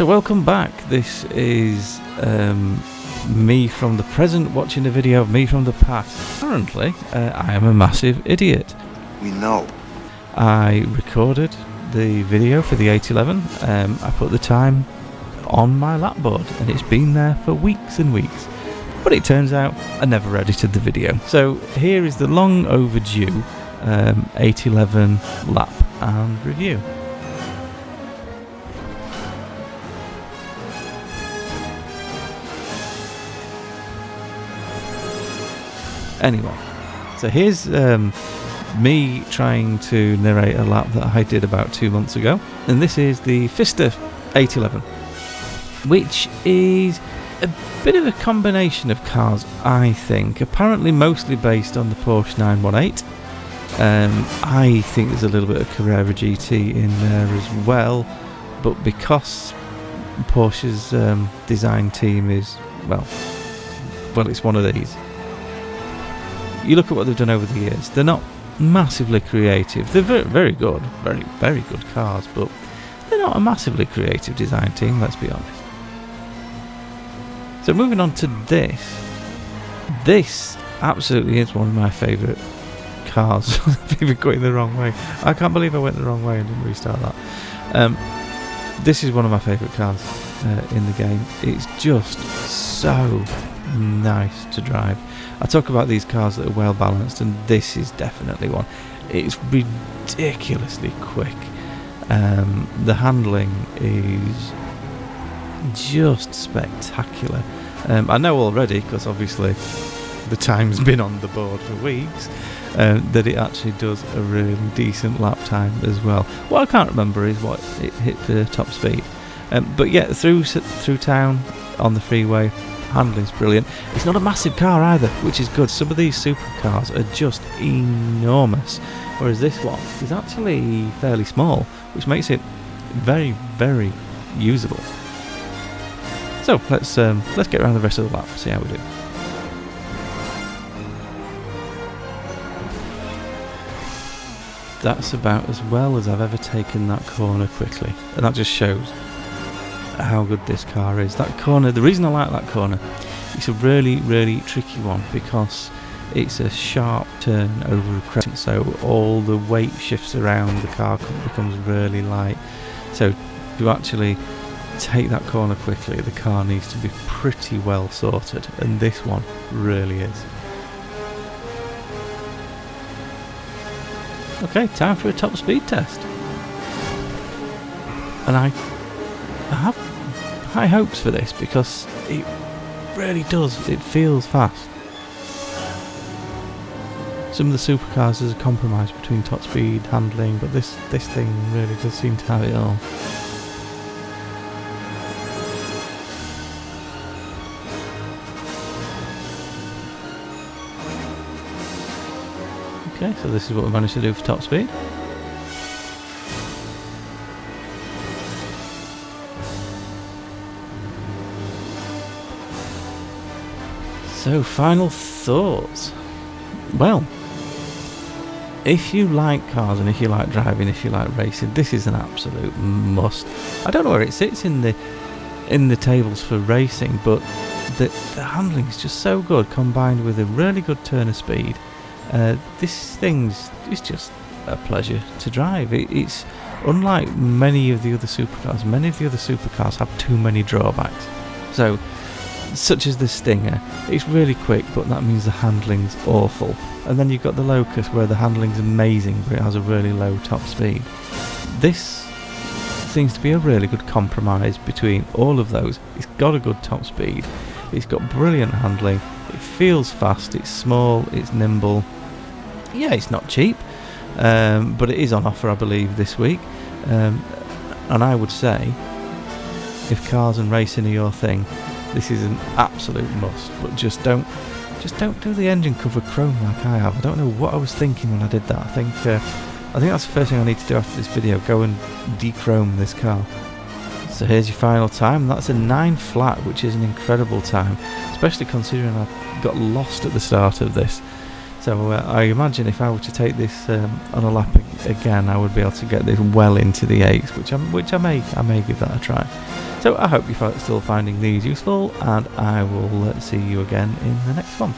So welcome back. This is me from the present watching a video of me from the past. Apparently, I am a massive idiot. We know. I recorded the video for the 811. I put the time on my lapboard and it's been there for weeks and weeks. But it turns out I never edited the video. So here is the long overdue 811 lap and review. Anyway, so here's me trying to narrate a lap that I did about 2 months ago, and this is the Pfister 811, which is a bit of a combination of cars, I think. Apparently mostly based on the Porsche 918. I think there's a little bit of Carrera GT in there as well, but because Porsche's design team is, well, it's one of these. You look at what they've done over the years, they're not massively creative. They're very, very good, very, very good cars, but they're not a massively creative design team, let's be honest. So moving on to this absolutely is one of my favourite cars. I've even going the wrong way. I can't believe I went the wrong way and didn't restart that. This is one of my favourite cars in the game. It's just so nice to drive. I talk about these cars that are well balanced, and this is definitely one. It's ridiculously quick. The handling is just spectacular. I know already, because obviously the time's been on the board for weeks, that it actually does a really decent lap time as well. What I can't remember is what it hit for top speed. But yeah, through town, on the freeway, handling's brilliant. It's not a massive car either, which is good. Some of these supercars are just enormous, whereas this one is actually fairly small, which makes it very, very usable. So let's get around the rest of the lap, see how we do. That's about as well as I've ever taken that corner quickly, and that just shows how good this car is. That corner, the reason I like that corner, it's a really, really tricky one because it's a sharp turn over a crescent, so all the weight shifts around, the car becomes really light. So to actually take that corner quickly, the car needs to be pretty well sorted, and this one really is. Okay, time for a top speed test. And I have high hopes for this because it really does. It feels fast. Some of the supercars there's a compromise between top speed, handling, but this thing really does seem to have it all. Okay, so this is what we managed to do for top speed. So, final thoughts. Well, if you like cars and if you like driving, if you like racing, this is an absolute must. I don't know where it sits in the tables for racing, but the handling is just so good, combined with a really good turn of speed. This thing's is just a pleasure to drive. It's unlike many of the other supercars. Many of the other supercars have too many drawbacks. So, such as the Stinger, it's really quick, but that means the handling's awful. And then you've got the Locust, where the handling's amazing, but it has a really low top speed. This seems to be a really good compromise between all of those. It's got a good top speed, it's got brilliant handling, it feels fast, it's small, it's nimble. Yeah, it's not cheap, but it is on offer, I believe, this week. And I would say, if cars and racing are your thing, this is an absolute must, but just don't do the engine cover chrome like I have. I don't know what I was thinking when I did that. I think that's the first thing I need to do after this video, go and de-chrome this car. So here's your final time. That's a 9 flat, which is an incredible time, especially considering I got lost at the start of this. So I imagine if I were to take this on a lap again, I would be able to get this well into the 8s, which I may give that a try. So I hope you're still finding these useful, and I will see you again in the next one.